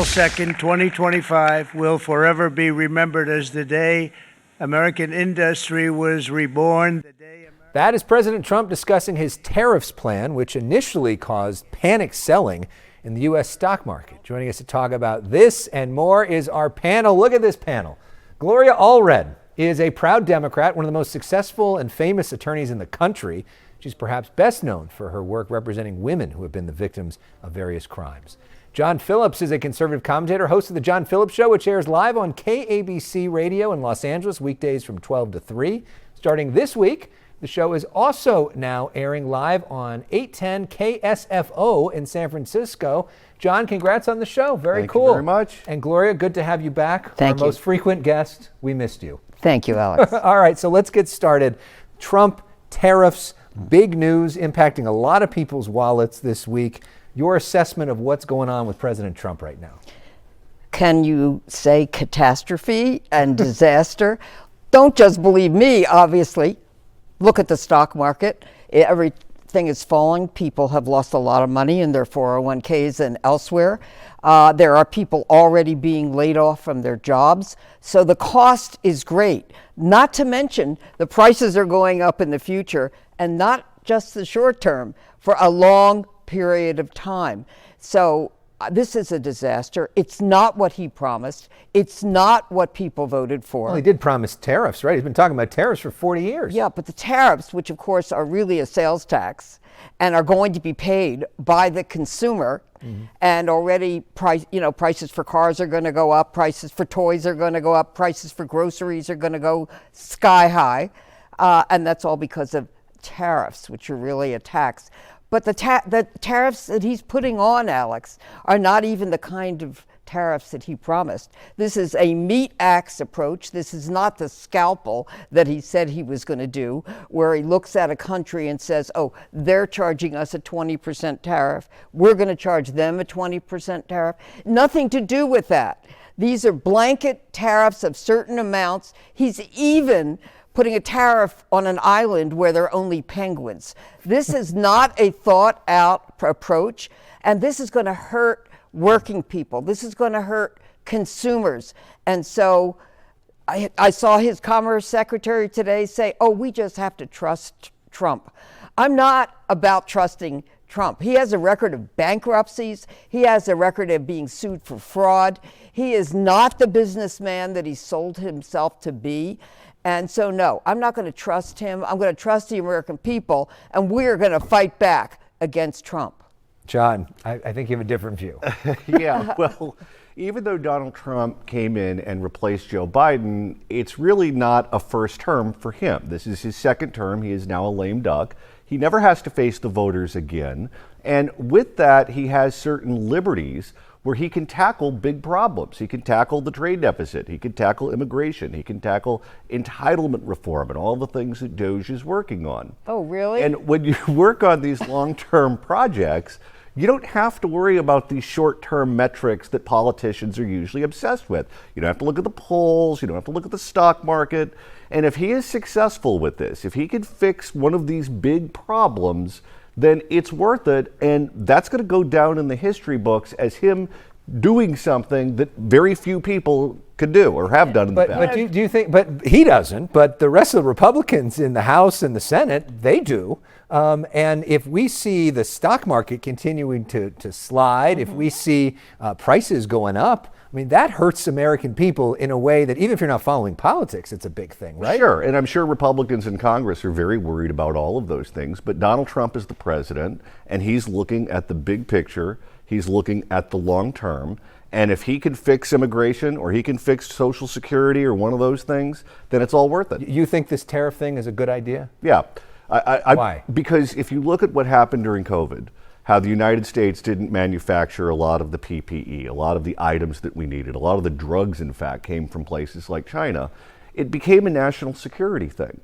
2nd, 2025 will forever be remembered as the day American industry was reborn. That is President Trump discussing his tariffs plan, which initially caused panic selling in the U.S. stock market. Joining us to talk about this and more is our panel. Look at this panel. Gloria Allred is a proud Democrat, one of the most successful and famous attorneys in the country. She's perhaps best known for her work representing women who have been the victims of various crimes. John Phillips is a conservative commentator, host of The John Phillips Show, which airs live on KABC Radio in Los Angeles, weekdays from 12 to 3. Starting this week, the show is also now airing live on 810 KSFO in San Francisco. John, congrats on the show. Very cool. Thank you very much. And Gloria, good to have you back. Thank you. Our most frequent guest. We missed you. Thank you, Alex. All right, so let's get started. Trump, tariffs, big news impacting a lot of people's wallets this week. Your assessment of what's going on with President Trump right now? Can you say catastrophe and disaster? Don't just believe me, obviously. Look at the stock market. Everything is falling. People have lost a lot of money in their 401ks and elsewhere. There are people already being laid off from their jobs. So the cost is great. Not to mention the prices are going up in the future, and not just the short term, for a long period of time. So this is a disaster. It's not what he promised. It's not what people voted for. Well, he did promise tariffs, right? He's been talking about tariffs for 40 years. Yeah, but the tariffs, which of course are really a sales tax and are going to be paid by the consumer, and already prices for cars are going to go up, prices for toys are going to go up, prices for groceries are going to go sky high, and that's all because of tariffs, which are really a tax. But the tariffs that he's putting on, Alex, are not even the kind of tariffs that he promised. This is a meat axe approach. This is not the scalpel that he said he was going to do, where he looks at a country and says, oh, they're charging us a 20% tariff. We're going to charge them a 20% tariff. Nothing to do with that. These are blanket tariffs of certain amounts. He's even putting a tariff on an island where there are only penguins. This is not a thought out approach, and this is going to hurt working people. This is going to hurt consumers. And so I saw his Commerce Secretary today say, oh, we just have to trust Trump. I'm not about trusting Trump. He has a record of bankruptcies. He has a record of being sued for fraud. He is not the businessman that he sold himself to be. And so, no, I'm not going to trust him. I'm going to trust the American people, and we're going to fight back against Trump. John, I think you have a different view. Yeah, well, even though Donald Trump came in and replaced Joe Biden, it's really not a first term for him. This is his second term. He is now a lame duck. He never has to face the voters again. And with that, he has certain liberties where he can tackle big problems. He can tackle the trade deficit. He can tackle immigration. He can tackle entitlement reform and all the things that DOJ is working on. Oh, really? And when you work on these long-term projects, you don't have to worry about these short-term metrics that politicians are usually obsessed with. You don't have to look at the polls. You don't have to look at the stock market. And if he is successful with this, if he can fix one of these big problems, then it's worth it, and that's going to go down in the history books as him doing something that very few people could do or have done in the past. But do you think? But he doesn't. But the rest of the Republicans in the House and the Senate, they do. And if we see the stock market continuing to slide, if we see prices going up, I mean, that hurts American people in a way that even if you're not following politics, it's a big thing, right? Sure, and I'm sure Republicans in Congress are very worried about all of those things, but Donald Trump is the president, and he's looking at the big picture, he's looking at the long term, and if he can fix immigration or he can fix Social Security or one of those things, then it's all worth it. You think this tariff thing is a good idea? Yeah. Why? Because if you look at what happened during COVID, how the United States didn't manufacture a lot of the PPE, a lot of the items that we needed, a lot of the drugs, in fact, came from places like China. It became a national security thing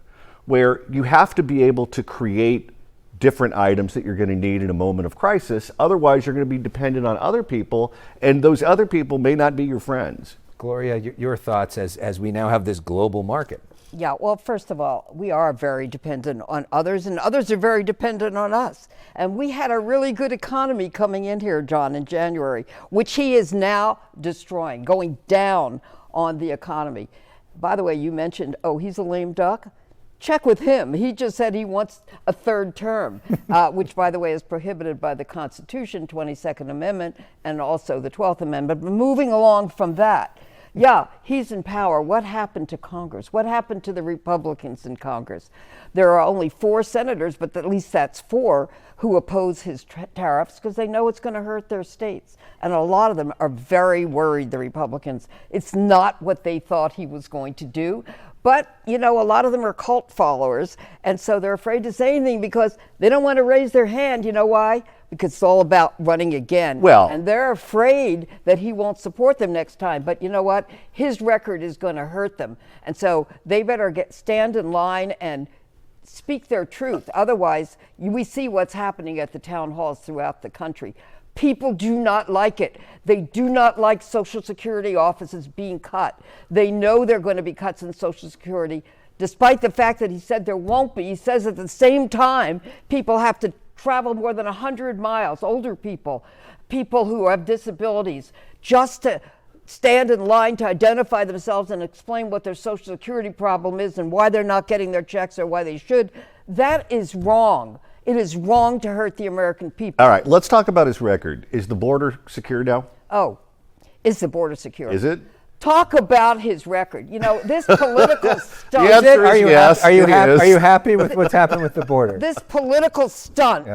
where you have to be able to create different items that you're going to need in a moment of crisis. Otherwise, you're going to be dependent on other people, and those other people may not be your friends. Gloria, your thoughts as we now have this global market. Yeah, well, first of all, we are very dependent on others, and others are very dependent on us. And we had a really good economy coming in here, John, in January, which he is now destroying, going down on the economy. By the way, you mentioned, oh, he's a lame duck. Check with him. He just said he wants a third term, which, by the way, is prohibited by the Constitution, 22nd Amendment, and also the 12th Amendment. But moving along from that, yeah, he's in power. What happened to Congress? What happened to the Republicans in Congress? There are only 4 senators, but at least that's 4 who oppose his tariffs because they know it's going to hurt their states. And a lot of them are very worried, the Republicans. It's not what they thought he was going to do. But, you know, a lot of them are cult followers, and so they're afraid to say anything because they don't want to raise their hand. You know why? Because it's all about running again. Well, and they're afraid that he won't support them next time. But you know what? His record is going to hurt them. And so they better stand in line and speak their truth. Otherwise, we see what's happening at the town halls throughout the country. People do not like it. They do not like Social Security offices being cut. They know there are going to be cuts in Social Security, despite the fact that he said there won't be. He says at the same time, people have to travel more than 100 miles, older people, people who have disabilities, just to stand in line to identify themselves and explain what their Social Security problem is and why they're not getting their checks or why they should. That is wrong. It is wrong to hurt the American people. All right, let's talk about his record. Is the border secure now? Oh, is the border secure? Is it? Talk about his record. You know, this political stunt. The answer is yes, Are you it is. Are you happy with what's happened with the border? This political stunt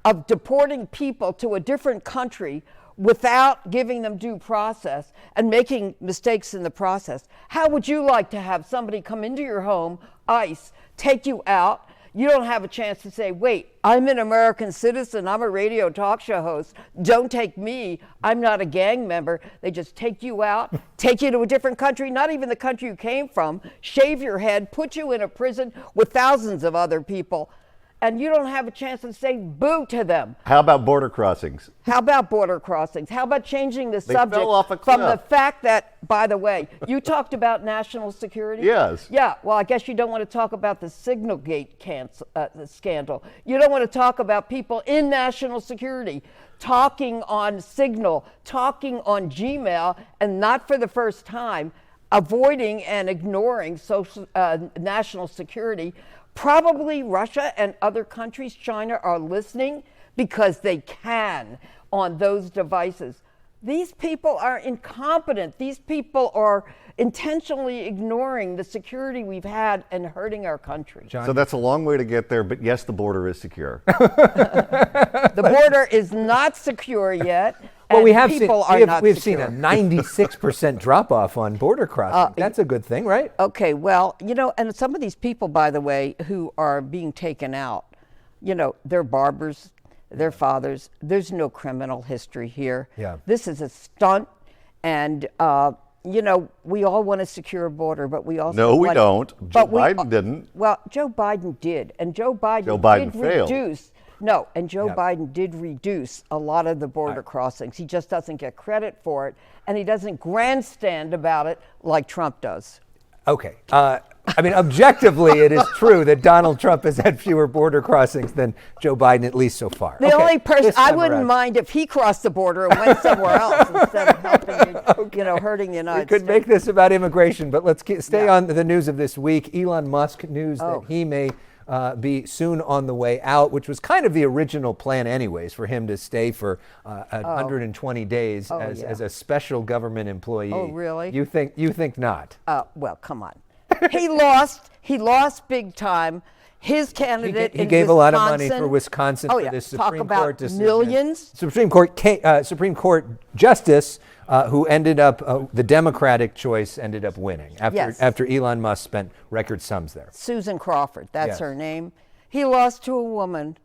of deporting people to a different country without giving them due process and making mistakes in the process. How would you like to have somebody come into your home, ICE, take you out? You don't have a chance to say, wait, I'm an American citizen, I'm a radio talk show host, don't take me, I'm not a gang member. They just take you out, take you to a different country, not even the country you came from, shave your head, put you in a prison with thousands of other people, and you don't have a chance to say boo to them. How about border crossings? How about border crossings? How about changing the subject fell off a from cliff. the fact that, by the way, you talked about national security? Yes. Yeah, well, I guess you don't want to talk about the Signalgate scandal. You don't want to talk about people in national security talking on Signal, talking on Gmail, and not for the first time, avoiding and ignoring national security. Probably Russia and other countries, China, are listening because they can on those devices. These people are incompetent. These people are intentionally ignoring the security we've had and hurting our country. John? So that's a long way to get there, but yes, the border is secure. The border is not secure yet. Well, we've seen a 96% drop off on border crossing. That's a good thing, right? Okay, well, you know, and some of these people, by the way, who are being taken out, you know, they're barbers, they're fathers. There's no criminal history here. Yeah. This is a stunt, and you know, we all want a secure border, but we also No, we don't. Joe but Biden didn't. Well, Joe Biden did, and Joe Biden did failed. reduce. No, and Joe Biden did reduce a lot of the border crossings. He just doesn't get credit for it, and he doesn't grandstand about it like Trump does. Okay. I mean, objectively, it is true that Donald Trump has had fewer border crossings than Joe Biden, at least so far. The only person This I time wouldn't around. mind if he crossed the border and went somewhere else instead of helping, you know, hurting the United We could States. make this about immigration, but let's stay on the news of this week. Elon Musk news that he may be soon on the way out, which was kind of the original plan anyways, for him to stay for 120 days as a special government employee. Oh, really? You think not? Well, come on. He lost big time. His candidate He in gave a lot of money Wisconsin- for Wisconsin for this Talk Supreme about Court decision. millions. Supreme Court justice who ended up the Democratic choice ended up winning after Elon Musk spent record sums there. Susan Crawford, that's Yes. her name. He lost to a woman.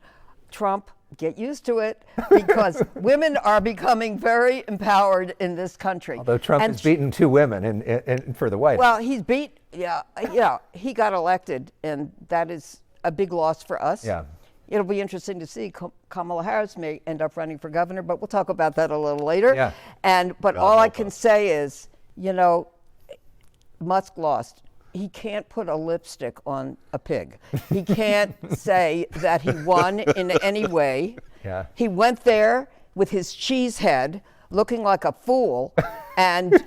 Trump, get used to it, because women are becoming very empowered in this country. Although Trump has beaten 2 women for the White House. Well, he got elected, and that is a big loss for us. Yeah. It'll be interesting to see. Kamala Harris may end up running for governor, but we'll talk about that a little later. Yeah. But all I can say is, you know, Musk lost. he can't put a lipstick on a pig. He can't say that he won in any way. Yeah. He went there with his cheese head, looking like a fool, and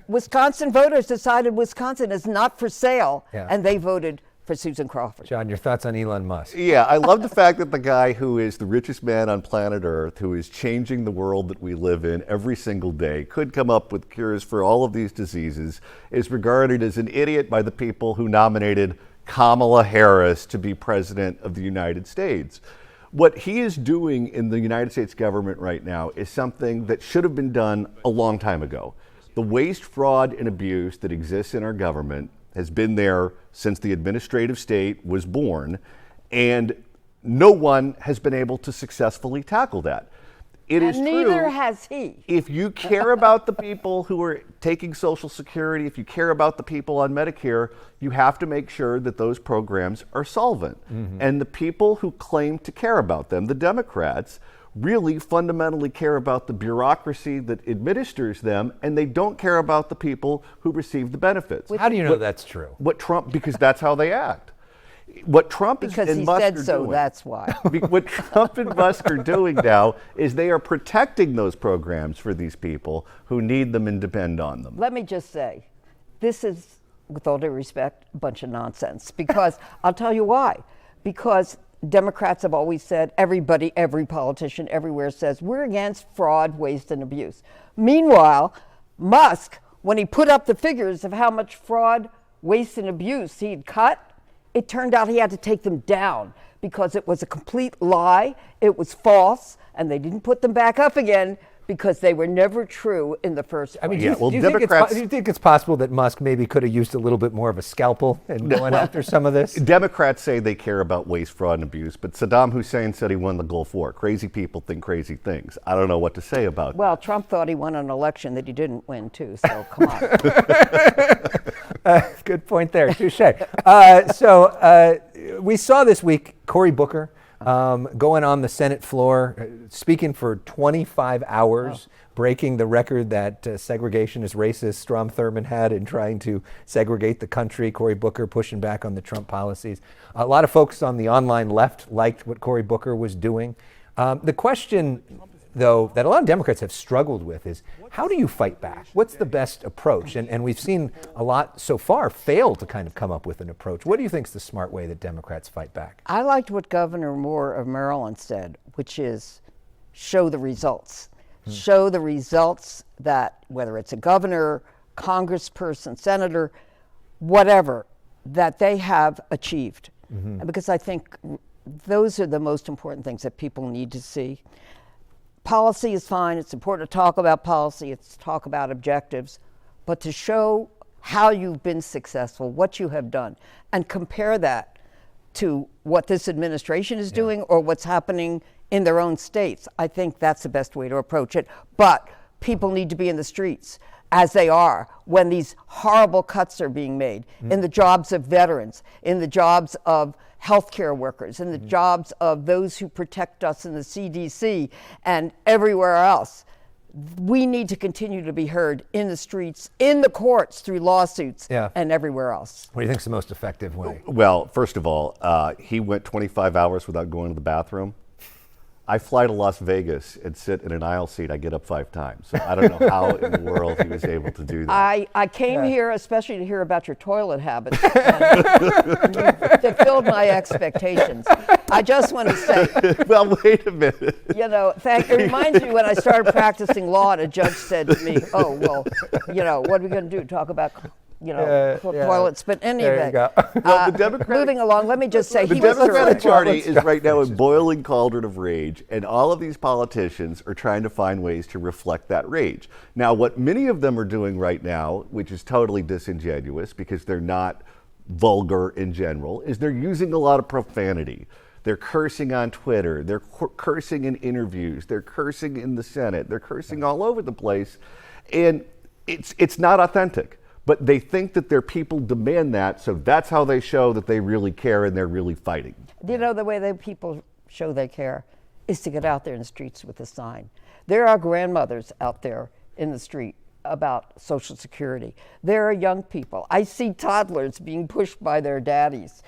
Wisconsin voters decided Wisconsin is not for sale, and they voted for Susan Crawford. John, your thoughts on Elon Musk? Yeah, I love the fact that the guy who is the richest man on planet Earth, who is changing the world that we live in every single day, could come up with cures for all of these diseases, is regarded as an idiot by the people who nominated Kamala Harris to be president of the United States. What he is doing in the United States government right now is something that should have been done a long time ago. The waste, fraud, and abuse that exists in our government has been there since the administrative state was born, and no one has been able to successfully tackle that. It is neither true, has he. if you care about the people who are taking Social Security, if you care about the people on Medicare, you have to make sure that those programs are solvent. And the people who claim to care about them, the Democrats, really fundamentally care about the bureaucracy that administers them, and they don't care about the people who receive the benefits. How do you know that's true? Because that's how they act. What Trump Because and he Musk said are so, doing, that's why. what Trump and Musk are doing now is they are protecting those programs for these people who need them and depend on them. Let me just say, this is, with all due respect, a bunch of nonsense. Because I'll tell you why. Because Democrats have always said, everybody, every politician everywhere says, we're against fraud, waste, and abuse. Meanwhile, Musk, when he put up the figures of how much fraud, waste, and abuse he'd cut, it turned out he had to take them down because it was a complete lie, it was false, and they didn't put them back up again because they were never true in the first place. I mean, Yeah, well, do you think Democrats- do you think it's possible that Musk maybe could have used a little bit more of a scalpel in going after some of this? Democrats say they care about waste, fraud, and abuse, but Saddam Hussein said he won the Gulf War. Crazy people think crazy things. I don't know what to say about Well, Trump thought he won an election that he didn't win, too, so come on. Good point there. Touche. We saw this week Cory Booker going on the Senate floor, speaking for 25 hours, breaking the record that segregationist racist Strom Thurmond had in trying to segregate the country. Cory Booker pushing back on the Trump policies. A lot of folks on the online left liked what Cory Booker was doing. The question, though, that a lot of Democrats have struggled with is, how do you fight back? What's the best approach? And we've seen a lot so far fail to kind of come up with an approach. What do you think is the smart way that Democrats fight back? I liked what Governor Moore of Maryland said, which is show the results. Show the results that whether it's a governor, congressperson, senator, whatever, that they have achieved. Because I think those are the most important things that people need to see. Policy is fine. It's important to talk about policy. It's talk about objectives. But to show how you've been successful, what you have done, and compare that to what this administration is doing or what's happening in their own states, I think that's the best way to approach it. But people need to be in the streets, as they are, when these horrible cuts are being made in the jobs of veterans, in the jobs of healthcare workers, in the jobs of those who protect us in the CDC and everywhere else. We need to continue to be heard in the streets, in the courts, through lawsuits, and everywhere else. What do you think is the most effective way? Well, first of all, he went 25 hours without going to the bathroom. I fly to Las Vegas and sit in an aisle seat. I get up 5 times. So I don't know how in the world he was able to do that. I came here especially to hear about your toilet habits. That filled my expectations. I just want to say, Well, wait a minute. it reminds me when I started practicing law and a judge said to me, oh, well, what are we going to do? Talk about toilets, but in any There you event, go. Well, the Democratic- moving along, let me just say The he was Democratic terrific. Party is right now in boiling cauldron of rage, and all of these politicians are trying to find ways to reflect that rage. Now, what many of them are doing right now, which is totally disingenuous because they're not vulgar in general, is they're using a lot of profanity. They're cursing on Twitter, they're cursing in interviews, they're cursing in the Senate, they're cursing all over the place, and it's not authentic. But they think that their people demand that, so that's how they show that they really care and they're really fighting. The way that people show they care is to get out there in the streets with a sign. There are grandmothers out there in the street about Social Security. There are young people. I see toddlers being pushed by their daddies.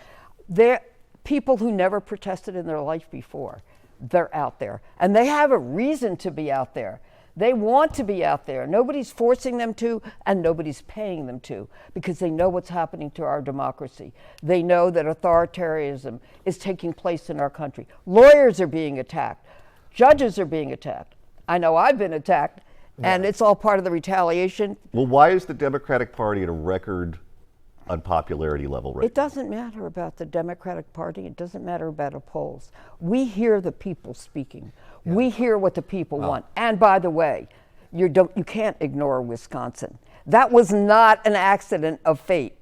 They're people who never protested in their life before. They're out there. And they have a reason to be out there. They want to be out there. Nobody's forcing them to, and nobody's paying them to, because they know what's happening to our democracy. They know that authoritarianism is taking place in our country. Lawyers are being attacked. Judges are being attacked. I know I've been attacked, and it's all part of the retaliation. Well, why is the Democratic Party at a record unpopularity level right It doesn't matter about the Democratic Party. It doesn't matter about the polls. We hear the people speaking. We hear what the people want. And by the way, you can't ignore Wisconsin. That was not an accident of fate.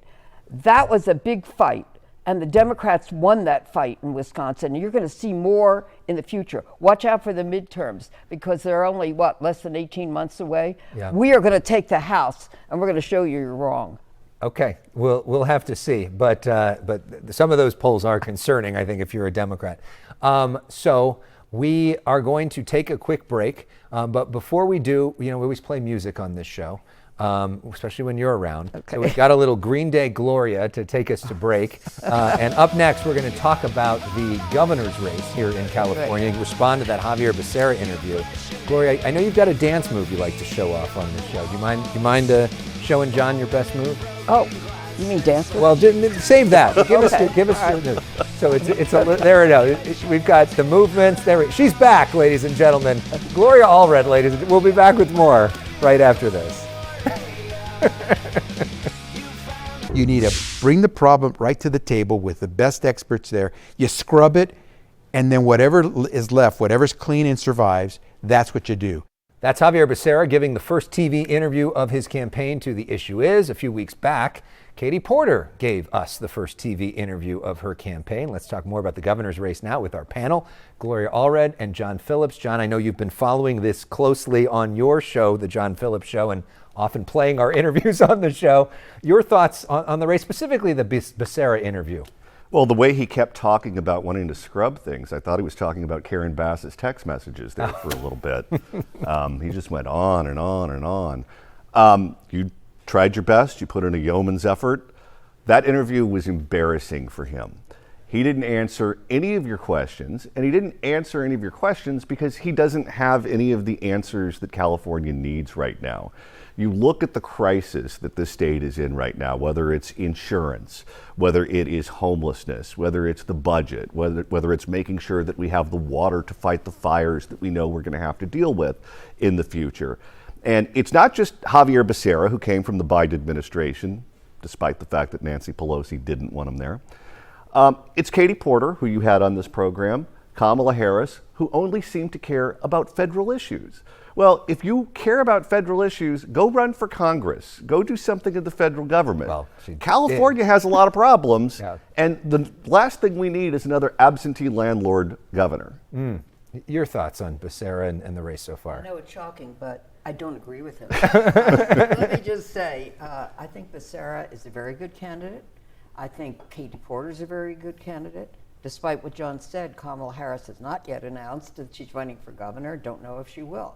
That was a big fight. And the Democrats won that fight in Wisconsin. And you're going to see more in the future. Watch out for the midterms, because they're only, less than 18 months away? Yeah. We are going to take the House, and we're going to show you you're wrong. Okay, we'll have to see, but some of those polls are concerning, I think, if you're a Democrat. So we are going to take a quick break, but before we do, we always play music on this show, especially when you're around. Okay. So we've got a little Green Day Gloria to take us to break, and up next we're going to talk about the governor's race here in California and respond to that Javier Becerra interview. Gloria, I know you've got a dance move you like to show off on this show. Do you mind showing John your best move? Oh, you mean dance? Well, save that. Give us your move. So there it is. We've got the movements. She's back, ladies and gentlemen. Gloria Allred, ladies. We'll be back with more right after this. You need to bring the problem right to the table with the best experts there. You scrub it, and then whatever is left, whatever's clean and survives, that's what you do. That's Javier Becerra giving the first TV interview of his campaign to The Issue Is. A few weeks back, Katie Porter gave us the first TV interview of her campaign. Let's talk more about the governor's race now with our panel, Gloria Allred and John Phillips. John, I know you've been following this closely on your show, The John Phillips Show, and often playing our interviews on the show. Your thoughts on the race, specifically the Becerra interview? Well, the way he kept talking about wanting to scrub things, I thought he was talking about Karen Bass's text messages there for a little bit. He just went on and on and on. You tried your best. You put in a yeoman's effort. That interview was embarrassing for him. He didn't answer any of your questions, and he didn't answer any of your questions because he doesn't have any of the answers that California needs right now. You look at the crisis that this state is in right now, whether it's insurance, whether it is homelessness, whether it's the budget, whether it's making sure that we have the water to fight the fires that we know we're going to have to deal with in the future. And it's not just Javier Becerra, who came from the Biden administration, despite the fact that Nancy Pelosi didn't want him there. It's Katie Porter, who you had on this program, Kamala Harris, who only seem to care about federal issues. Well, if you care about federal issues, go run for Congress. Go do something in the federal government. Well, California has a lot of problems, and the last thing we need is another absentee landlord governor. Your thoughts on Becerra and the race so far? I know it's shocking, but I don't agree with him. Let me just say, I think Becerra is a very good candidate. I think Katie Porter is a very good candidate. Despite what John said, Kamala Harris has not yet announced that she's running for governor. Don't know if she will.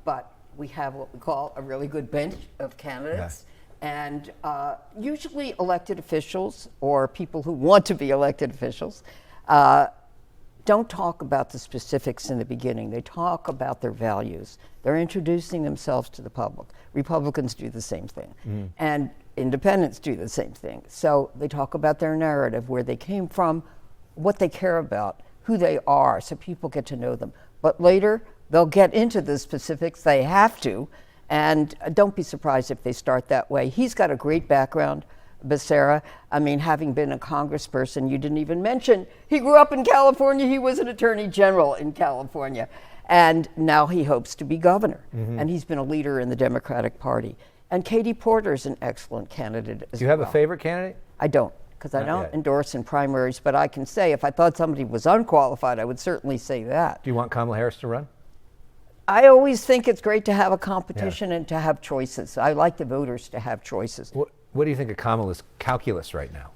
But we have what we call a really good bench of candidates. And usually elected officials or people who want to be elected officials don't talk about the specifics in the beginning. They talk about their values. They're introducing themselves to the public. Republicans do the same thing. And independents do the same thing. So they talk about their narrative, where they came from, what they care about, who they are, so people get to know them. But later, they'll get into the specifics. They have to. And don't be surprised if they start that way. He's got a great background, Becerra. I mean, having been a congressperson, you didn't even mention, he grew up in California. He was an attorney general in California. And now he hopes to be governor. And he's been a leader in the Democratic Party. And Katie Porter is an excellent candidate as well. Do you have a favorite candidate? I don't, because I Not don't yet. endorse in primaries. But I can say, if I thought somebody was unqualified, I would certainly say that. Do you want Kamala Harris to run? I always think it's great to have a competition and to have choices. I like the voters to have choices. What do you think of Kamala's calculus right now?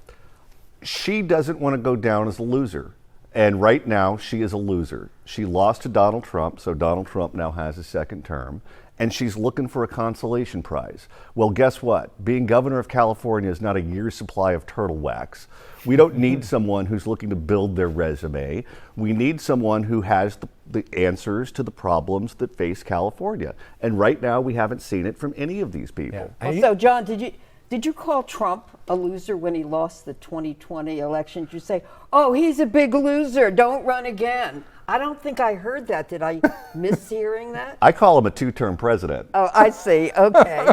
She doesn't want to go down as a loser. And right now, she is a loser. She lost to Donald Trump, so Donald Trump now has a second term. and she's looking for a consolation prize. Well, guess what? Being governor of California is not a year's supply of turtle wax. We don't need someone who's looking to build their resume. We need someone who has the answers to the problems that face California. And right now, we haven't seen it from any of these people. Yeah. Well, so, John, did you call Trump a loser when he lost the 2020 election? Did you say, "Oh, he's a big loser, don't run again"? I don't think I heard that. Did I miss hearing that? I call him a two-term president. Oh, I see. Okay.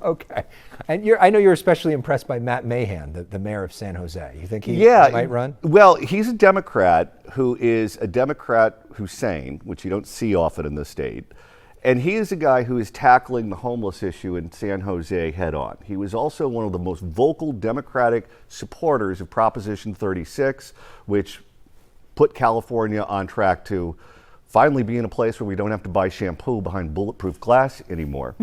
Okay. And I know you're especially impressed by Matt Mahan, the mayor of San Jose. You think he might run? Well, he's a Democrat who's sane, which you don't see often in this state. And he is a guy who is tackling the homeless issue in San Jose head on. He was also one of the most vocal Democratic supporters of Proposition 36, which put California on track to finally be in a place where we don't have to buy shampoo behind bulletproof glass anymore.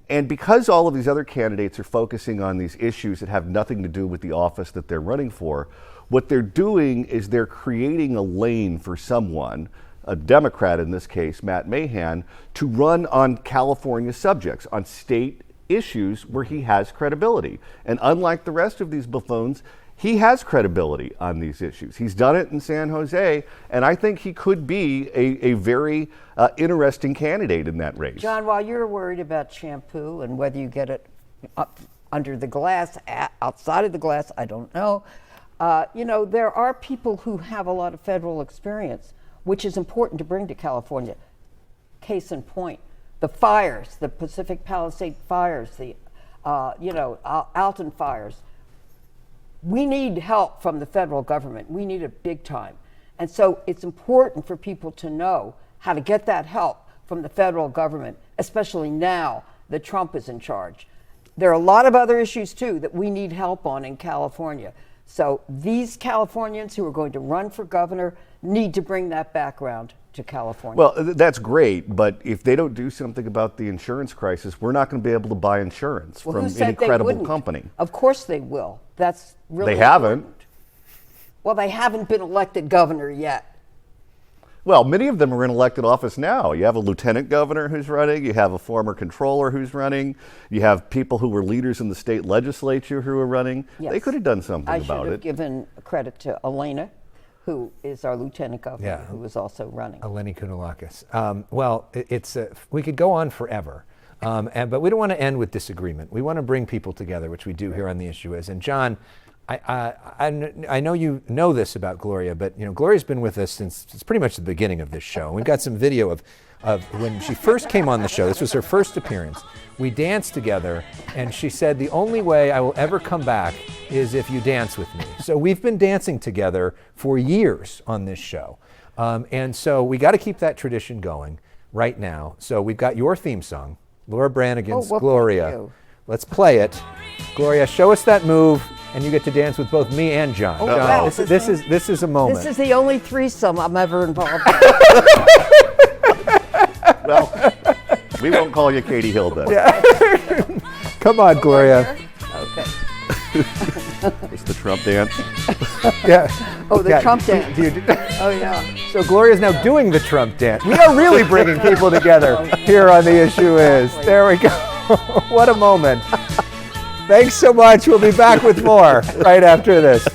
And because all of these other candidates are focusing on these issues that have nothing to do with the office that they're running for, what they're doing is they're creating a lane for someone, a Democrat in this case, Matt Mahan, to run on California subjects, on state issues where he has credibility. And unlike the rest of these buffoons, he has credibility on these issues. He's done it in San Jose, and I think he could be a very interesting candidate in that race. John, while you're worried about shampoo and whether you get it up under the glass, outside of the glass, I don't know. There are people who have a lot of federal experience, which is important to bring to California. Case in point, the fires, the Pacific Palisade fires, the Alton fires. We need help from the federal government. We need it big time. And so it's important for people to know how to get that help from the federal government, especially now that Trump is in charge. There are a lot of other issues, too, that we need help on in California. So these Californians who are going to run for governor need to bring that background to California. Well, that's great, but if they don't do something about the insurance crisis, we're not going to be able to buy insurance from any credible company. Of course they will. That's really They haven't. important. Well, they haven't been elected governor yet. Well, many of them are in elected office now. You have a lieutenant governor who's running. You have a former controller who's running. You have people who were leaders in the state legislature who are running. Yes. They could have done something about I should have it. given credit to Elena, who is our lieutenant governor, who is also running. Eleni Kounalakis. We could go on forever, but we don't want to end with disagreement. We want to bring people together, which we do here on The Issue Is. And John, I know you know this about Gloria, but Gloria's been with us since it's pretty much the beginning of this show. And we've got some video of when she first came on the show. This was her first appearance. We danced together, and she said, "The only way I will ever come back is if you dance with me." So we've been dancing together for years on this show. And so we got to keep that tradition going right now. So we've got your theme song, Laura Branigan's Gloria. Thank you. Let's play it. Gloria, show us that move, and you get to dance with both me and John. John, wow. this is a moment. This is the only threesome I'm ever involved in. Well, we won't call you Katie Hill then. Come on, Gloria. Okay. It's the Trump dance. Yeah. Oh, the Trump dance. Do Oh, yeah. So Gloria's now doing the Trump dance. We are really bringing people together here on The Issue Is. There we go. What a moment. Thanks so much. We'll be back with more right after this.